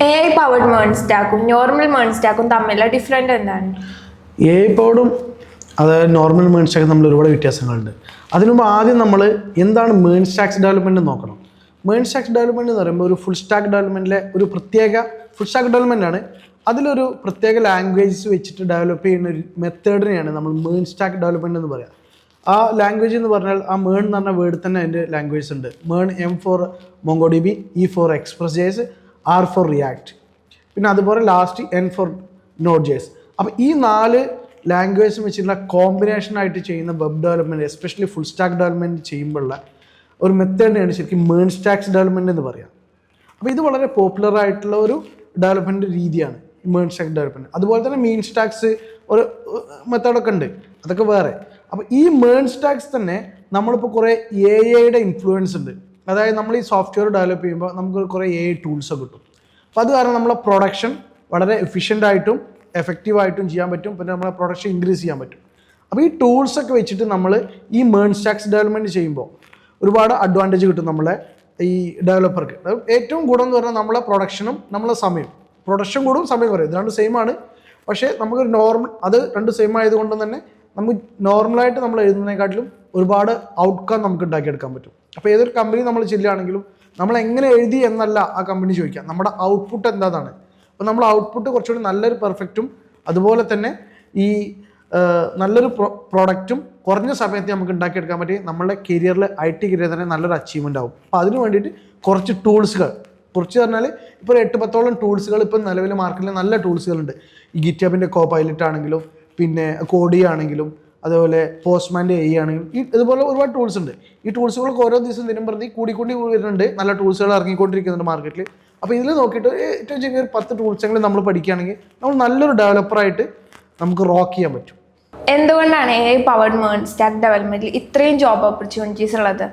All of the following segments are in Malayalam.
AI പവർഡ് മേൺ സ്റ്റാക്കും നോർമൽ മേൺ സ്റ്റാക്കും തമ്മിലുള്ള ഡിഫറൻറ്റ് എന്താണ്? AI പവർഡും അതായത് നോർമൽ മേൺ സ്റ്റാക്കും തമ്മിൽ ഒരുപാട് വ്യത്യാസങ്ങളുണ്ട്. അതിനു മുമ്പ് ആദ്യം നമ്മൾ എന്താണ് മേൺ സ്റ്റാക്സ് ഡെവലപ്മെൻറ്റ് നോക്കണം. മേൺ സ്റ്റാക്സ് ഡെവലപ്മെൻറ്റ് എന്ന് പറയുമ്പോൾ ഒരു ഫുൾ സ്റ്റാക്ക് ഡെവലപ്മെൻറ്റിലെ ഒരു പ്രത്യേക ഫുൾ സ്റ്റാക്ക് ഡെവലപ്മെൻ്റ് ആണ്. അതിലൊരു പ്രത്യേക ലാംഗ്വേജസ് വെച്ചിട്ട് ഡെവലപ്പ് ചെയ്യുന്ന ഒരു മെത്തേഡിനെയാണ് നമ്മൾ മേൺ സ്റ്റാക്ക് ഡെവലപ്മെൻറ്റ് എന്ന് പറയുക. ആ ലാംഗ്വേജ് എന്ന് പറഞ്ഞാൽ ആ മേൺ എന്ന് പറഞ്ഞ വേർഡ് തന്നെ അതിൻ്റെ ലാംഗ്വേജ് ഉണ്ട്. മേൺ M for MongoDB, E for Express.js, R for React, പിന്നെ അതുപോലെ ലാസ്റ്റ് N ഫോർ Node.js. അപ്പോൾ ഈ 4 ലാംഗ്വേജ് വെച്ചിട്ടുള്ള കോമ്പിനേഷനായിട്ട് ചെയ്യുന്ന web development, especially full stack development ചെയ്യുമ്പോഴുള്ള ഒരു മെത്തേഡിനെയാണ് ശരിക്കും മേൺ സ്റ്റാക്സ് ഡെവലപ്മെൻറ്റ് എന്ന് പറയുക. അപ്പോൾ ഇത് വളരെ പോപ്പുലർ ആയിട്ടുള്ള ഒരു ഡെവലപ്മെൻറ്റ് രീതിയാണ് മേൺ സ്റ്റാക്ക് ഡെവലപ്മെൻറ്റ്. അതുപോലെ തന്നെ മീൻ സ്റ്റാക്സ് ഒരു മെത്തേഡൊക്കെ ഉണ്ട്, അതൊക്കെ വേറെ. അപ്പോൾ ഈ മേൺ സ്റ്റാക്സ് തന്നെ നമ്മളിപ്പോൾ കുറേ AI ഇൻഫ്ലുവൻസ് ഉണ്ട്. അതായത് നമ്മൾ ഈ സോഫ്റ്റ്വെയർ ഡെവലപ്പ് ചെയ്യുമ്പോൾ നമുക്ക് കുറേ AI ടൂൾസൊക്കെ കിട്ടും. അപ്പോൾ അത് കാരണം നമ്മളെ പ്രൊഡക്ഷൻ വളരെ എഫിഷ്യൻ്റായിട്ടും എഫക്റ്റീവായിട്ടും ചെയ്യാൻ പറ്റും. പിന്നെ നമ്മളെ പ്രൊഡക്ഷൻ ഇൻക്രീസ് ചെയ്യാൻ പറ്റും. അപ്പോൾ ഈ ടൂൾസൊക്കെ വെച്ചിട്ട് നമ്മൾ ഈ മേൺ സ്റ്റാക്സ് ഡെവലപ്മെൻറ്റ് ചെയ്യുമ്പോൾ ഒരുപാട് അഡ്വാൻറ്റേജ് കിട്ടും നമ്മളെ ഈ ഡെവലപ്പർക്ക്. ഏറ്റവും ഗുണം എന്ന് പറഞ്ഞാൽ നമ്മളെ പ്രൊഡക്ഷനും നമ്മളെ സമയം, പ്രൊഡക്ഷൻ കൂടും, സമയം കുറയും. ഇത് രണ്ട് സെയിം ആണ്. പക്ഷേ നമുക്ക് നോർമൽ അത് രണ്ട് സെയിം ആയതുകൊണ്ട് തന്നെ നമുക്ക് നോർമലായിട്ട് നമ്മൾ എഴുതുന്നതിനെക്കാട്ടിലും ഒരുപാട് ഔട്ട്കം നമുക്ക് ഉണ്ടാക്കിയെടുക്കാൻ പറ്റും. അപ്പോൾ ഏതൊരു കമ്പനി നമ്മൾ ചെല്ലുകയാണെങ്കിലും നമ്മൾ എങ്ങനെ എഴുതി എന്നല്ല ആ കമ്പനി ചോദിക്കുക, നമ്മുടെ ഔട്ട്പുട്ട് എന്താണെന്നാണ്. അപ്പോൾ നമ്മൾ ഔട്ട്പുട്ട് കുറച്ചുകൂടി നല്ലൊരു പെർഫെക്റ്റും അതുപോലെ തന്നെ ഈ നല്ലൊരു പ്രോഡക്റ്റും കുറഞ്ഞ സമയത്ത് നമുക്ക് ഉണ്ടാക്കിയെടുക്കാൻ പറ്റി നമ്മളുടെ കരിയറിൽ IT കരിയർ തന്നെ നല്ലൊരു അച്ചീവ്മെൻ്റ് ആവും. അപ്പോൾ അതിന് വേണ്ടിയിട്ട് കുറച്ച് ടൂൾസുകൾ, കുറച്ച് പറഞ്ഞാൽ ഇപ്പോൾ ഒരു 8-10ഓളം ടൂൾസുകൾ ഇപ്പം നിലവിൽ മാർക്കറ്റിൽ നല്ല ടൂൾസുകളുണ്ട്. ഈ ഗിറ്റബിൻ്റെ Copilot ആണെങ്കിലും പിന്നെ കോഡി ആണെങ്കിലും അതുപോലെ പോസ്റ്റ്മാൻ്റെ AI ആണെങ്കിലും ഇതുപോലെ ഒരുപാട് ടൂൾസ് ഉണ്ട്. ഈ ടൂൾസുകൾക്ക് ഓരോ ദിവസം ദിനം പ്രതി കൂടി വരുന്നുണ്ട്. നല്ല ടൂൾസുകൾ ഇറങ്ങിക്കൊണ്ടിരിക്കുന്നുണ്ട് മാർക്കറ്റിൽ. അപ്പോൾ ഇതിൽ നോക്കിയിട്ട് ഏറ്റവും ചെറിയ ഒരു 10 ടൂൾസെങ്കിലും നമ്മൾ പഠിക്കുകയാണെങ്കിൽ നമ്മൾ നല്ലൊരു ഡെവലപ്പറായിട്ട് നമുക്ക് റോക്ക് ചെയ്യാൻ പറ്റും. എന്തുകൊണ്ടാണ് AI പവർഡ് മേൺ സ്റ്റാക്ക് ഡെവലപ്മെന്റിൽ ഇത്രയും ജോബ് ഓപ്പർച്യൂണിറ്റീസ് ഉള്ളത്?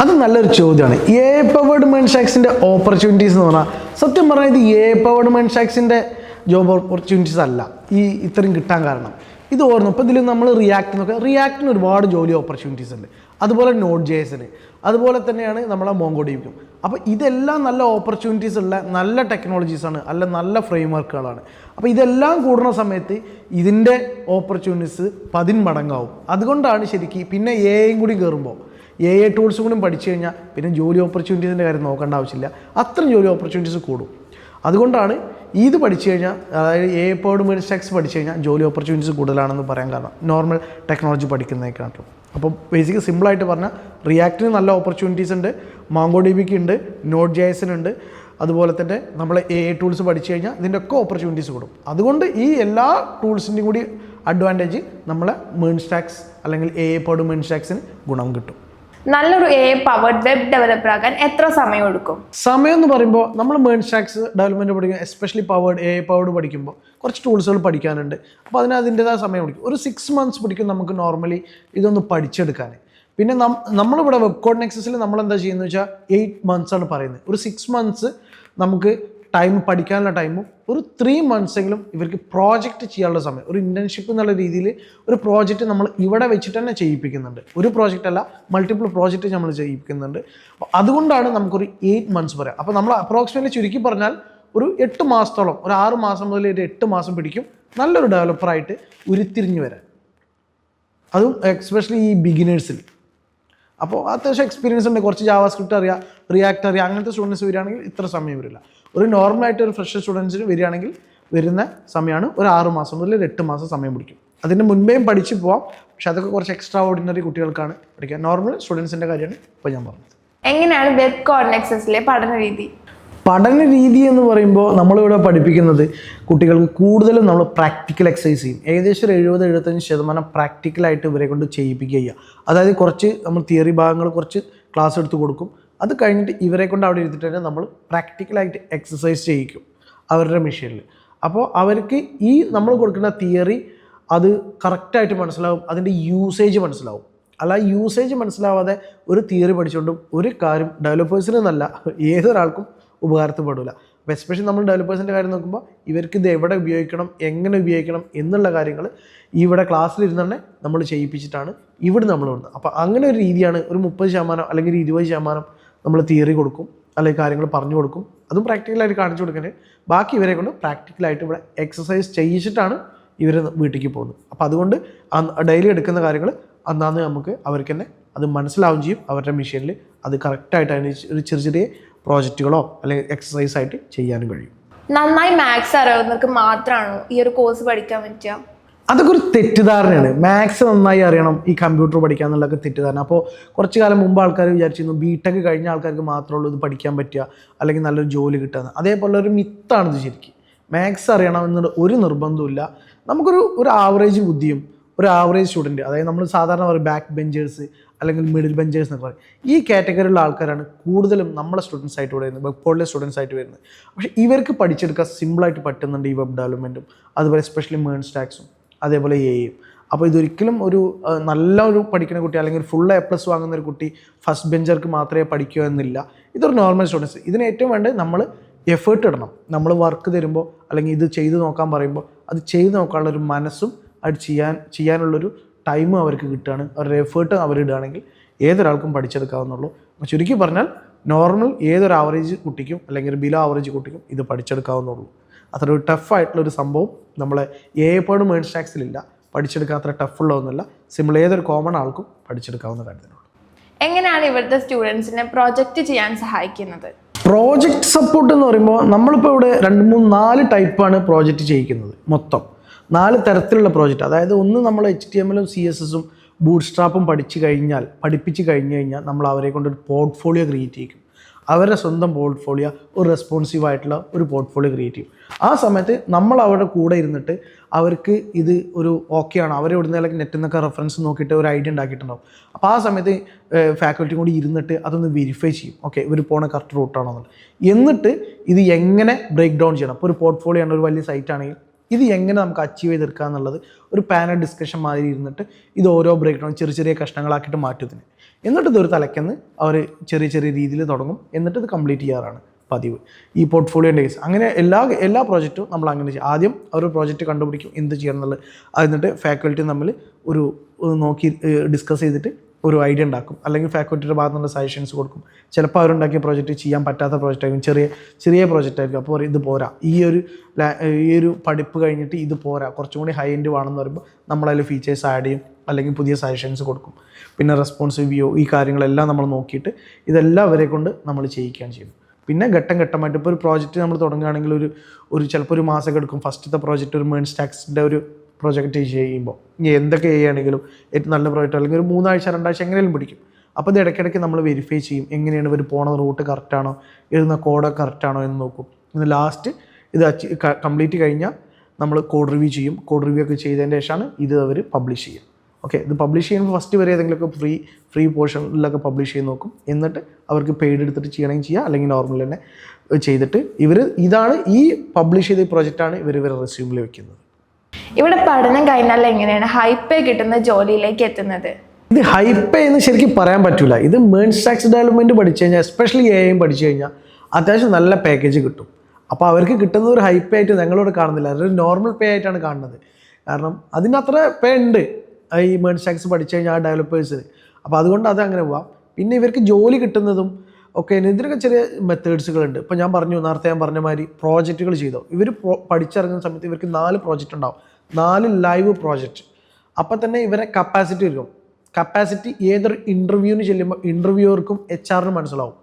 അത് നല്ലൊരു ചോദ്യമാണ്. AI പവർഡ് മേൺ സ്റ്റാക്സിൻ്റെ ഓപ്പർച്യൂണിറ്റീസ് എന്ന് പറഞ്ഞാൽ സത്യം പറഞ്ഞാൽ ഇത് AI പവർഡ് മേൺ സ്റ്റാക്സിൻ്റെ ജോബ് ഓപ്പർച്യൂണിറ്റീസ് അല്ല ഈ ഇത്രയും കിട്ടാൻ കാരണം. ഇത് ഓർമ്മ ഇപ്പോൾ ഇതിൽ നമ്മൾ റിയാക്ട് നോക്കുക, റിയാക്ടിന് ഒരുപാട് ജോലി ഓപ്പർച്യൂണിറ്റീസ് ഉണ്ട്. അതുപോലെ Node.js-ന്, അതുപോലെ തന്നെയാണ് നമ്മളെ MongoDB-ക്കും. അപ്പോൾ ഇതെല്ലാം നല്ല ഓപ്പർച്യൂണിറ്റീസ് ഉള്ള നല്ല ടെക്നോളജീസാണ്, അല്ല നല്ല ഫ്രെയിം വർക്കുകളാണ്. അപ്പോൾ ഇതെല്ലാം കൂടുന്ന സമയത്ത് ഇതിൻ്റെ ഓപ്പർച്യൂണിറ്റീസ് 10 മടങ്ങാവും. അതുകൊണ്ടാണ് ശരിക്കും പിന്നെ AI കൂടി കയറുമ്പോൾ AI ടൂൾസ് കൂടി പഠിച്ചു കഴിഞ്ഞാൽ പിന്നെ ജോലി ഓപ്പർച്യൂണിറ്റീസിൻ്റെ കാര്യം നോക്കേണ്ട ആവശ്യമില്ല, അത്രയും ജോലി ഓപ്പർച്യൂണിറ്റീസ് കൂടും. അതുകൊണ്ടാണ് ഇത് പഠിച്ചു കഴിഞ്ഞാൽ, അതായത് AI പവർഡ് മേൺ സ്റ്റാക്സ് പഠിച്ചു കഴിഞ്ഞാൽ ജോലി ഓപ്പർച്യൂണിറ്റീസ് കൂടുതലാണെന്ന് പറയാൻ കാരണം നോർമൽ ടെക്നോളജി പഠിക്കുന്നതിനെക്കാട്ടും. അപ്പോൾ ബേസിക്കലി സിമ്പിളായിട്ട് പറഞ്ഞാൽ റിയാക്റ്റിന് നല്ല ഓപ്പർച്യൂണിറ്റീസ് ഉണ്ട്, MongoDB-ക്ക് ഉണ്ട്, Node.js-നുണ്ട്, അതുപോലെ തന്നെ നമ്മൾ AI ടൂൾസ് പഠിച്ചു കഴിഞ്ഞാൽ ഇതിൻ്റെ ഒക്കെ ഓപ്പർച്യൂണിറ്റീസ് കൂടും. അതുകൊണ്ട് ഈ എല്ലാ ടൂൾസിൻ്റെയും കൂടി അഡ്വാൻറ്റേജ് നമ്മളെ മേൺ സ്റ്റാക്സ് അല്ലെങ്കിൽ AI പവർഡ് മേൺ സ്റ്റാക്സിന് ഗുണം കിട്ടും. നല്ലൊരു AI പവർഡ് വെബ് ഡെവലപ്പർ ആകാൻ എത്ര സമയം എടുക്കും? സമയം എന്ന് പറയുമ്പോൾ നമ്മൾ മേൺ സ്റ്റാക്സ് ഡെവലപ്മെൻറ്റ് പഠിക്കുക, എസ്പെഷ്യലി AI പവർഡ് പഠിക്കുമ്പോൾ കുറച്ച് ടൂൾസുകൾ പഠിക്കാനുണ്ട്. അപ്പോൾ അതിൻ്റെതായ സമയം പിടിക്കും. ഒരു 6 months പിടിക്കും നമുക്ക് നോർമലി ഇതൊന്ന് പഠിച്ചെടുക്കാൻ. പിന്നെ നമ്മളിവിടെ വെബ് കോഡ് നെക്സസിൽ നമ്മളെന്താ ചെയ്യുന്നത് വെച്ചാൽ 8 months ആണ് പറയുന്നത്. ഒരു 6 months നമുക്ക് ടൈം പഠിക്കാനുള്ള ടൈമും ഒരു 3 months എങ്കിലും ഇവർക്ക് പ്രോജക്റ്റ് ചെയ്യാനുള്ള സമയം, ഒരു ഇൻറ്റേൺഷിപ്പ് എന്നുള്ള രീതിയിൽ ഒരു പ്രോജക്റ്റ് നമ്മൾ ഇവിടെ വെച്ചിട്ട് തന്നെ ചെയ്യിപ്പിക്കുന്നുണ്ട്. ഒരു പ്രോജക്റ്റ് അല്ല, മൾട്ടിപ്പിൾ പ്രോജക്റ്റ് നമ്മൾ ചെയ്യിപ്പിക്കുന്നുണ്ട്. അപ്പോൾ അതുകൊണ്ടാണ് നമുക്കൊരു 8 months പറയാം. അപ്പോൾ നമ്മൾ അപ്രോക്സിമേറ്റ്ലി ചുരുക്കി പറഞ്ഞാൽ ഒരു 8 മാസത്തോളം, ഒരു 6 മാസം മുതൽ ഒരു 8 മാസം പിടിക്കും നല്ലൊരു ഡെവലപ്പറായിട്ട് ഉരുത്തിരിഞ്ഞ് വരാൻ, അതും എക്സ്പെഷ്യലി ഈ ബിഗിനേഴ്സിൽ. അപ്പോൾ അത്യാവശ്യം എക്സ്പീരിയൻസ് ഉണ്ട്, കുറച്ച് ജാവാസ്ക്രിപ്റ്റ് അറിയാം, റിയാക്ട് അറിയാം, അങ്ങനത്തെ സ്റ്റുഡൻസ് വരികയാണെങ്കിൽ ഇത്ര സമയം വരില്ല. ഒരു നോർമലായിട്ട് ഒരു ഫ്രഷർ സ്റ്റുഡൻസിന് വരികയാണെങ്കിൽ വരുന്ന സമയമാണ് ഒരു 6 മാസം മുതൽ ഒരു 8 മാസം സമയം പിടിക്കും. അതിൻ്റെ മുൻപേയും പഠിച്ച് പോവാം, പക്ഷെ അതൊക്കെ കുറച്ച് എക്സ്ട്രാ ഓർഡിനറി കുട്ടികൾക്കാണ് പഠിക്കുക. നോർമൽ സ്റ്റുഡൻസിൻ്റെ കാര്യമാണ് ഇപ്പോൾ ഞാൻ പറഞ്ഞത്. എങ്ങനെയാണ് വെബ് കോഡ് നെക്സസിലെ പഠന രീതി? പഠന രീതി എന്ന് പറയുമ്പോൾ നമ്മളിവിടെ പഠിപ്പിക്കുന്നത് കുട്ടികൾക്ക് കൂടുതലും നമ്മൾ പ്രാക്ടിക്കൽ എക്സസൈസ് ചെയ്യും. ഏകദേശം ഒരു 70-75% പ്രാക്ടിക്കലായിട്ട് ഇവരെ കൊണ്ട് ചെയ്യിപ്പിക്കുക. അതായത് കുറച്ച് നമ്മൾ തിയറി ഭാഗങ്ങൾ കുറച്ച് ക്ലാസ് എടുത്ത് കൊടുക്കും. അത് കഴിഞ്ഞിട്ട് ഇവരെ കൊണ്ട് അവിടെ ഇരുത്തിട്ട് തന്നെ നമ്മൾ പ്രാക്ടിക്കലായിട്ട് എക്സസൈസ് ചെയ്യിക്കും അവരുടെ മെഷീനിൽ. അപ്പോൾ അവർക്ക് ഈ നമ്മൾ കൊടുക്കുന്ന തിയറി അത് കറക്റ്റായിട്ട് മനസ്സിലാവും, അതിൻ്റെ യൂസേജ് മനസ്സിലാവും. അല്ല യൂസേജ് മനസ്സിലാവാതെ ഒരു തിയറി പഠിച്ചുകൊണ്ടും ഒരു കാര്യം ഡെവലപ്പേഴ്സിനെന്നല്ല ഏതൊരാൾക്കും ഉപകാരത്തിൽപ്പെടില്ല. അപ്പോൾ എസ്പെഷ്യലി നമ്മൾ ഡെവലപ്പേഴ്സിൻ്റെ കാര്യം നോക്കുമ്പോൾ ഇവർക്ക് ഇത് എവിടെ ഉപയോഗിക്കണം, എങ്ങനെ ഉപയോഗിക്കണം എന്നുള്ള കാര്യങ്ങൾ ഇവിടെ ക്ലാസ്സിലിരുന്ന് തന്നെ നമ്മൾ ചെയ്യിപ്പിച്ചിട്ടാണ് ഇവിടെ നമ്മൾ വിടുന്നത്. അപ്പോൾ അങ്ങനെ ഒരു രീതിയാണ്. ഒരു 30% അല്ലെങ്കിൽ 20% നമ്മൾ തിയറി കൊടുക്കും, അല്ലെങ്കിൽ കാര്യങ്ങൾ പറഞ്ഞു കൊടുക്കും, അതും പ്രാക്ടിക്കലായിട്ട് കാണിച്ചു കൊടുക്കുന്നത്. ബാക്കി ഇവരെ കൊണ്ട് പ്രാക്ടിക്കലായിട്ട് ഇവിടെ എക്സസൈസ് ചെയ്യിച്ചിട്ടാണ് ഇവർ വീട്ടിലേക്ക് പോകുന്നത്. അപ്പോൾ അതുകൊണ്ട് ഡെയിലി എടുക്കുന്ന കാര്യങ്ങൾ അന്നാന്ന് നമുക്ക് അവർക്ക് തന്നെ അത് മനസ്സിലാവുകയും ചെയ്യും. അവരുടെ മെഷീനിൽ അത് കറക്റ്റായിട്ട് അതിന് ഒരു ചെറിയ ചെറിയ പ്രോജക്റ്റുകളോ അല്ലെങ്കിൽ എക്സസൈസ് ആയിട്ട് ചെയ്യാനും കഴിയും. നന്നായി മാത്സ് അറിയാവുന്നവർക്ക് മാത്രമാണോ ഈ ഒരു കോഴ്സ് പഠിക്കാൻ പറ്റുക? അതൊക്കെ ഒരു തെറ്റിദ്ധാരണയാണ്. മാത്സ് നന്നായി അറിയണം ഈ കമ്പ്യൂട്ടർ പഠിക്കുക എന്നുള്ളതൊക്കെ തെറ്റിദ്ധാരണ. അപ്പോൾ കുറച്ച് കാലം മുമ്പ് ആൾക്കാർ വിചാരിച്ചിരുന്നു ബിടെക് കഴിഞ്ഞ ആൾക്കാർക്ക് മാത്രമേ ഉള്ളൂ ഇത് പഠിക്കാൻ പറ്റുക അല്ലെങ്കിൽ നല്ലൊരു ജോലി കിട്ടുക. അതേപോലെ ഒരു മിത്താണിത് ശരിക്കും. മാത്സ് അറിയണം എന്നുള്ള ഒരു നിർബന്ധമില്ല. നമുക്കൊരു ആവറേജ് ബുദ്ധിയും ഒരു ആവറേജ് സ്റ്റുഡൻറ്റ്, അതായത് നമ്മൾ സാധാരണ പറയും ബാക്ക് ബെഞ്ചേഴ്സ് അല്ലെങ്കിൽ മിഡിൽ ബെഞ്ചേഴ്സ് എന്നൊക്കെ പറയും, ഈ കാറ്റഗറിയിലുള്ള ആൾക്കാരാണ് കൂടുതലും നമ്മളെ സ്റ്റുഡൻസ് ആയിട്ട് വരുന്നത്, വെബ് കോഡിലെ സ്റ്റുഡൻസ് ആയിട്ട് വരുന്നത്. പക്ഷേ ഇവർക്ക് പഠിച്ചെടുക്കാൻ സിമ്പിളായിട്ട് പറ്റുന്നുണ്ട് ഈ വെബ് ഡെവലപ്മെൻറ്റും അതുപോലെ എസ്പെഷ്യലി മേൺസ്റ്റാക്സും അതേപോലെ എയും. അപ്പോൾ ഇതൊരിക്കലും ഒരു നല്ലൊരു പഠിക്കുന്ന കുട്ടി അല്ലെങ്കിൽ ഫുൾ A+ വാങ്ങുന്ന ഒരു കുട്ടി ഫസ്റ്റ് ബെഞ്ചർക്ക് മാത്രമേ പഠിക്കൂ എന്നില്ല. ഇതൊരു നോർമൽ സ്റ്റുഡൻസ്. ഇതിന് ഏറ്റവും വേണ്ടത് നമ്മൾ എഫേർട്ട് ഇടണം. നമ്മൾ വർക്ക് തരുമ്പോൾ അല്ലെങ്കിൽ ഇത് ചെയ്ത് നോക്കാൻ പറയുമ്പോൾ അത് ചെയ്ത് നോക്കാനുള്ളൊരു മനസ്സും അത് ചെയ്യാനുള്ളൊരു ടൈമും അവർക്ക് കിട്ടുകയാണ്. അവരുടെ എഫേർട്ട് അവരിടുകയാണെങ്കിൽ ഏതൊരാൾക്കും പഠിച്ചെടുക്കാവുന്നുള്ളൂ. ചുരുക്കി പറഞ്ഞാൽ നോർമൽ ഏതൊരു ആവറേജ് കുട്ടിക്കും അല്ലെങ്കിൽ ഒരു ബിലോ ആവറേജ് കുട്ടിക്കും ഇത് പഠിച്ചെടുക്കാവുന്നുള്ളൂ. അത്ര ഒരു ടഫായിട്ടുള്ളൊരു സംഭവം നമ്മളെ എപ്പോഴും മേൺസ്റ്റാക്സിലില്ല. പഠിച്ചെടുക്കാൻ അത്ര ടഫുള്ളതൊന്നുമല്ല. സിമ്പിൾ ഏതൊരു കോമൺ ആൾക്കും പഠിച്ചെടുക്കാവുന്ന കാര്യത്തിനുള്ളൂ. എങ്ങനെയാണ് ഇവിടുത്തെ സ്റ്റുഡൻസിനെ പ്രോജക്റ്റ് ചെയ്യാൻ സഹായിക്കുന്നത്? പ്രോജക്റ്റ് സപ്പോർട്ട് എന്ന് പറയുമ്പോൾ നമ്മളിപ്പോൾ ഇവിടെ 2, 3, 4 ടൈപ്പാണ് പ്രോജക്റ്റ് ചെയ്യിക്കുന്നത്. മൊത്തം 4 തരത്തിലുള്ള പ്രോജക്റ്റ്. അതായത് ഒന്ന് നമ്മൾ HTML-ഉം CSS-ഉം ബൂട്ട്സ്ട്രാപ്പും പഠിപ്പിച്ച് കഴിഞ്ഞ് കഴിഞ്ഞാൽ നമ്മൾ അവരെ കൊണ്ടൊരു പോർട്ട്ഫോളിയോ ക്രിയേറ്റ് ചെയ്യും. അവരുടെ സ്വന്തം പോർട്ട്ഫോളിയോ ഒരു റെസ്പോൺസീവ് ആയിട്ടുള്ള ഒരു പോർട്ട്ഫോളിയോ ക്രിയേറ്റ് ചെയ്യും. ആ സമയത്ത് നമ്മൾ അവരുടെ കൂടെ ഇരുന്നിട്ട് അവർക്ക് ഇത് ഒരു ഓക്കെയാണ്, അവർ എവിടുന്നേലൊക്കെ നെറ്റിൽ നിന്നൊക്കെ റെഫറൻസ് നോക്കിയിട്ട് ഒരു ഐഡിയ ഉണ്ടാക്കിയിട്ടുണ്ടാവും. അപ്പോൾ ആ സമയത്ത് ഫാക്കൽറ്റിയും കൂടി ഇരുന്നിട്ട് അതൊന്ന് വെരിഫൈ ചെയ്യും. ഓക്കെ, ഇവർ പോണ കറക്റ്റ് റൂട്ടാണോ എന്നുള്ളത്. എന്നിട്ട് ഇത് എങ്ങനെ ബ്രേക്ക് ഡൗൺ ചെയ്യണം. അപ്പോൾ ഒരു പോർട്ട്ഫോളിയോ ആണ്, ഒരു വലിയ സൈറ്റ് ആണെങ്കിൽ ഇത് എങ്ങനെ നമുക്ക് അച്ചീവ് ചെയ്തെടുക്കുക എന്നുള്ളത് ഒരു പാനൽ ഡിസ്കഷൻ മാതിരി ഇരുന്നിട്ട് ഇത് ഓരോ ബ്രേക്ക് ഡൗൺ ചെറിയ ചെറിയ കഷ്ണങ്ങളാക്കിയിട്ട് മാറ്റുന്നതിന്. എന്നിട്ട് ഇതൊരു തലയ്ക്കെന്ന് അവർ ചെറിയ ചെറിയ രീതിയിൽ തുടങ്ങും. എന്നിട്ട് ഇത് കംപ്ലീറ്റ് ചെയ്യാറാണ് പതിവ്. ഈ പോർട്ട്ഫോളിയോൻ്റെ കേസ് അങ്ങനെ എല്ലാ പ്രോജക്റ്റും നമ്മൾ അങ്ങനെ ചെയ്യും. ആദ്യം അവർ പ്രോജക്റ്റ് കണ്ടുപിടിക്കും എന്ത് ചെയ്യണം എന്നുള്ളത്. എന്നിട്ട് ഫാക്കൽറ്റി തമ്മിൽ ഒരു നോക്കി ഡിസ്കസ് ചെയ്തിട്ട് ഒരു ഐഡിയ ഉണ്ടാക്കും. അല്ലെങ്കിൽ ഫാക്കൽറ്റിയുടെ ഭാഗത്തു നിന്ന് സജഷൻസ് കൊടുക്കും. ചിലപ്പോൾ അവരുണ്ടാക്കിയ പ്രോജക്റ്റ് ചെയ്യാൻ പറ്റാത്ത പ്രോജക്റ്റ് ആയിരിക്കും, ചെറിയ പ്രോജക്റ്റ് ആയിരിക്കും. അപ്പോൾ ഇത് പോരാ, ഈ ഒരു പഠിപ്പ് കഴിഞ്ഞിട്ട് ഇത് പോരാ, കുറച്ചും കൂടി ഹൈ എൻഡ് വേണമെന്ന് പറയുമ്പോൾ നമ്മളതിൽ ഫീച്ചേഴ്സ് ആഡ് ചെയ്യും അല്ലെങ്കിൽ പുതിയ സജഷൻസ് കൊടുക്കും. പിന്നെ റെസ്പോൺസീവ് വ്യൂ ഈ കാര്യങ്ങളെല്ലാം നമ്മൾ നോക്കിയിട്ട് ഇതെല്ലാം അവരെ കൊണ്ട് നമ്മൾ ചെയ്യിക്കുകയാണ് ചെയ്യുന്നത്. പിന്നെ ഘട്ടം ഘട്ടമായിട്ട് ഇപ്പോൾ ഒരു പ്രോജക്റ്റ് നമ്മൾ തുടങ്ങുകയാണെങ്കിൽ ചിലപ്പോൾ ഒരു മാസം എടുക്കും. ഫസ്റ്റത്തെ പ്രോജക്റ്റ് ഒരു മേൺസ്റ്റാക്സിൻ്റെ ഒരു പ്രോജക്റ്റ് ചെയ്യുമ്പോൾ ഇനി എന്തൊക്കെ ചെയ്യുകയാണെങ്കിലും ഏറ്റവും നല്ല പ്രോജക്റ്റ് അല്ലെങ്കിൽ ഒരു 3 ആഴ്ച 2 ആഴ്ച എങ്ങനെയും പിടിക്കും. അപ്പോൾ ഇത് ഇടയ്ക്കിടയ്ക്ക് നമ്മൾ വെരിഫൈ ചെയ്യും, എങ്ങനെയാണ് ഇവർ പോണ റൂട്ട് കറക്റ്റാണോ, എഴുതുന്ന കോഡ് കറക്റ്റാണോ എന്ന് നോക്കും. ഇന്ന് ലാസ്റ്റ് ഇത് കംപ്ലീറ്റ് കഴിഞ്ഞാൽ നമ്മൾ കോഡ് റിവ്യൂ ചെയ്യും. കോഡ് റിവ്യൂ ഒക്കെ ചെയ്തതിൻ്റെ ശേഷമാണ് ഇത് അവർ പബ്ലിഷ് ചെയ്യും. ഓക്കെ, ഇത് പബ്ലിഷ് ചെയ്യുമ്പോൾ ഫസ്റ്റ് വരെ ഏതെങ്കിലുമൊക്കെ ഫ്രീ പോർഷനിലൊക്കെ പബ്ലിഷ് ചെയ്ത് നോക്കും. എന്നിട്ട് അവർക്ക് പെയ്ഡ് എടുത്തിട്ട് ചെയ്യണമെങ്കിൽ ചെയ്യുക, അല്ലെങ്കിൽ നോർമൽ തന്നെ ചെയ്തിട്ട് ഇതാണ് ഈ പബ്ലിഷ് ചെയ്ത പ്രോജക്റ്റാണ് ഇവർ റെസ്യൂമിൽ വെക്കുന്നത്. ഇവിടെ പഠനം കഴിഞ്ഞാൽ എങ്ങനെയാണ് ഹൈപ്പേ കിട്ടുന്ന ജോലിയിലേക്ക് എത്തുന്നത്? ഇത് ഹൈപ്പേ എന്ന് ശരിക്കും പറയാൻ പറ്റില്ല. ഇത് മേൺസ്റ്റാക്സ് ഡെവലപ്മെൻറ്റ് പഠിച്ചു കഴിഞ്ഞാൽ എസ്പെഷ്യലി AI പഠിച്ചു കഴിഞ്ഞാൽ അത്യാവശ്യം നല്ല പാക്കേജ് കിട്ടും. അപ്പോൾ അവർക്ക് കിട്ടുന്ന ഒരു ഹൈപ്പേ ആയിട്ട് ഞങ്ങളിവിടെ കാണുന്നില്ല, അതൊരു നോർമൽ പേ ആയിട്ടാണ് കാണുന്നത്. കാരണം അതിനത്ര പേ ഉണ്ട് ഈ മേൺസ്റ്റാക്സ് പഠിച്ചു കഴിഞ്ഞാൽ ആ ഡെവലപ്പേഴ്സിന്. അപ്പോൾ അതുകൊണ്ട് അത് അങ്ങനെ പോവാം. പിന്നെ ഇവർക്ക് ജോലി കിട്ടുന്നതും ഒക്കെ ഇതിനൊക്കെ ചെറിയ മെത്തേഡ്സുകളുണ്ട്. ഇപ്പോൾ നേരത്തെ ഞാൻ പറഞ്ഞ മാതിരി പ്രോജക്റ്റുകൾ ചെയ്തോ. ഇവർ പഠിച്ചിറങ്ങുന്ന സമയത്ത് ഇവർക്ക് 4 പ്രോജക്റ്റ് ഉണ്ടാവും, 4 ലൈവ് പ്രോജക്റ്റ്. അപ്പം തന്നെ ഇവരെ കപ്പാസിറ്റി വരും. കപ്പാസിറ്റി ഏതൊരു ഇൻ്റർവ്യൂവിന് ചെല്ലുമ്പോൾ ഇൻ്റർവ്യൂവർക്കും HR-നും മനസ്സിലാവും,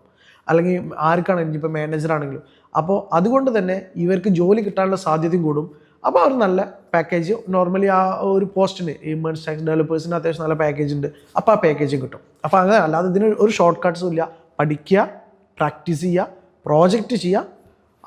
അല്ലെങ്കിൽ ആർക്കാണെങ്കിലും ഇപ്പോൾ മാനേജറാണെങ്കിലും. അപ്പോൾ അതുകൊണ്ട് തന്നെ ഇവർക്ക് ജോലി കിട്ടാനുള്ള സാധ്യതയും കൂടും. അപ്പോൾ അവർ നല്ല പാക്കേജ് നോർമലി ആ ഒരു പോസ്റ്റിന് ഈ മേൺസ്റ്റാക്സ് ഡെവലപ്പേഴ്സിന് അത്യാവശ്യം നല്ല പാക്കേജ് ഉണ്ട്. അപ്പോൾ ആ പാക്കേജും കിട്ടും. അപ്പോൾ അങ്ങനെ അല്ലാതെ ഇതിന് ഒരു ഷോർട്ട് കട്ട്സും ഇല്ല. പഠിക്കുക, പ്രാക്ടീസ് ചെയ്യുക, പ്രോജക്റ്റ് ചെയ്യുക,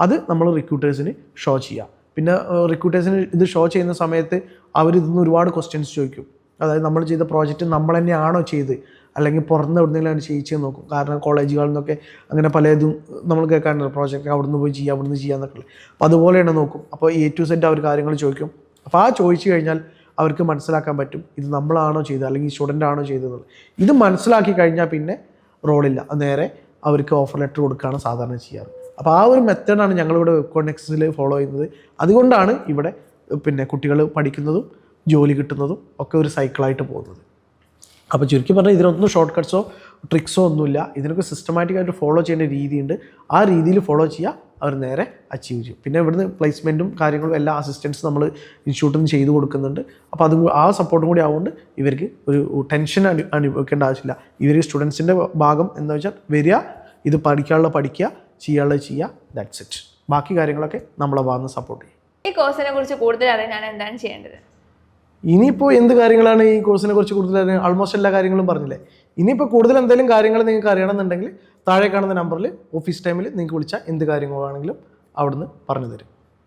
അത് നമ്മൾ റിക്രൂട്ടേഴ്സിന് ഷോ ചെയ്യുക. പിന്നെ റിക്രൂട്ടേഴ്സിന് ഇത് ഷോ ചെയ്യുന്ന സമയത്ത് അവരിതിന്ന് ഒരുപാട് ക്വസ്റ്റ്യൻസ് ചോദിക്കും. അതായത് നമ്മൾ ചെയ്ത പ്രോജക്റ്റ് നമ്മൾ തന്നെയാണോ ചെയ്ത്, അല്ലെങ്കിൽ പുറത്ത് എവിടെന്നെങ്കിലും ചെയ്യിച്ചെന്ന് നോക്കും. കാരണം കോളേജുകളിൽ നിന്നൊക്കെ അങ്ങനെ പലതും നമ്മൾ കേൾക്കാറുണ്ട്, പ്രോജക്റ്റ് അവിടുന്ന് പോയി ചെയ്യുക, അവിടുന്ന് ചെയ്യാന്നൊക്കെ. അപ്പോൾ അതുപോലെയാണ് നോക്കും. അപ്പോൾ A to Z അവർ കാര്യങ്ങൾ ചോദിക്കും. അപ്പോൾ ആ ചോദിച്ചു കഴിഞ്ഞാൽ അവർക്ക് മനസ്സിലാക്കാൻ പറ്റും ഇത് നമ്മളാണോ ചെയ്തത് അല്ലെങ്കിൽ സ്റ്റുഡൻ്റ് ആണോ ചെയ്തതെന്നുള്ളത്. ഇത് മനസ്സിലാക്കി കഴിഞ്ഞാൽ പിന്നെ റോളില്ല, നേരെ അവർക്ക് ഓഫർ ലെറ്റർ കൊടുക്കുകയാണ് സാധാരണ ചെയ്യാറ്. അപ്പോൾ ആ ഒരു മെത്തേഡാണ് ഞങ്ങളിവിടെ വെബ് കോൺടെക്സ്റ്റിൽ ഫോളോ ചെയ്യുന്നത്. അതുകൊണ്ടാണ് ഇവിടെ പിന്നെ കുട്ടികൾ പഠിക്കുന്നതും ജോലി കിട്ടുന്നതും ഒക്കെ ഒരു സൈക്കിളായിട്ട് പോകുന്നത്. അപ്പോൾ ചുരുക്കി പറഞ്ഞാൽ ഇതിനൊന്നും ഷോർട്ട് കട്ട്സോ ട്രിക്സോ ഒന്നുമില്ല. ഇതിനൊക്കെ സിസ്റ്റമാറ്റിക്കായിട്ട് ഫോളോ ചെയ്യേണ്ട രീതിയുണ്ട്. ആ രീതിയിൽ ഫോളോ ചെയ്യുക, അവർ നേരെ അച്ചീവ് ചെയ്യും. പിന്നെ ഇവിടുന്ന് പ്ലേസ്മെൻറ്റും കാര്യങ്ങളും എല്ലാ അസിസ്റ്റൻസും നമ്മൾ ഇൻസ്റ്റിറ്റ്യൂട്ടിൽ നിന്ന് ചെയ്ത് കൊടുക്കുന്നുണ്ട്. അപ്പോൾ അത് ആ സപ്പോർട്ടും കൂടി ആവുകൊണ്ട് ഇവർക്ക് ഒരു ടെൻഷൻ അനുഭവിക്കേണ്ട ആവശ്യമില്ല. ഇവർ സ്റ്റുഡൻസിൻ്റെ ഭാഗം എന്താ വെച്ചാൽ വരിക, ഇത് പഠിക്കാനുള്ള പഠിക്കുക, ചെയ്യാനുള്ളത് ചെയ്യുക, ദാറ്റ്സ് ഇറ്റ്. ബാക്കി കാര്യങ്ങളൊക്കെ നമ്മളെ ഭാഗത്ത് സപ്പോർട്ട് ചെയ്യും. ഈ കോഴ്സിനെ കുറിച്ച് കൂടുതൽ അറിയാൻ ഞാൻ എന്താണ് ചെയ്യേണ്ടത്? ഇനിയിപ്പോൾ എന്ത് കാര്യങ്ങളാണ് ഈ കോഴ്സിനെ കുറിച്ച് കൂടുതൽ അറിയാൻ? ആൾമോസ്റ്റ് എല്ലാ കാര്യങ്ങളും പറഞ്ഞില്ലേ. ഇനിയിപ്പോൾ കൂടുതൽ എന്തെങ്കിലും കാര്യങ്ങൾ നിങ്ങൾക്ക് അറിയണമെന്നുണ്ടെങ്കിൽ താഴെ കാണുന്ന നമ്പറിൽ ഓഫീസ് ടൈമിൽ നിങ്ങൾക്ക് വിളിച്ചാൽ എന്ത് കാര്യങ്ങളാണെങ്കിലും അവിടുന്ന് പറഞ്ഞു തരും.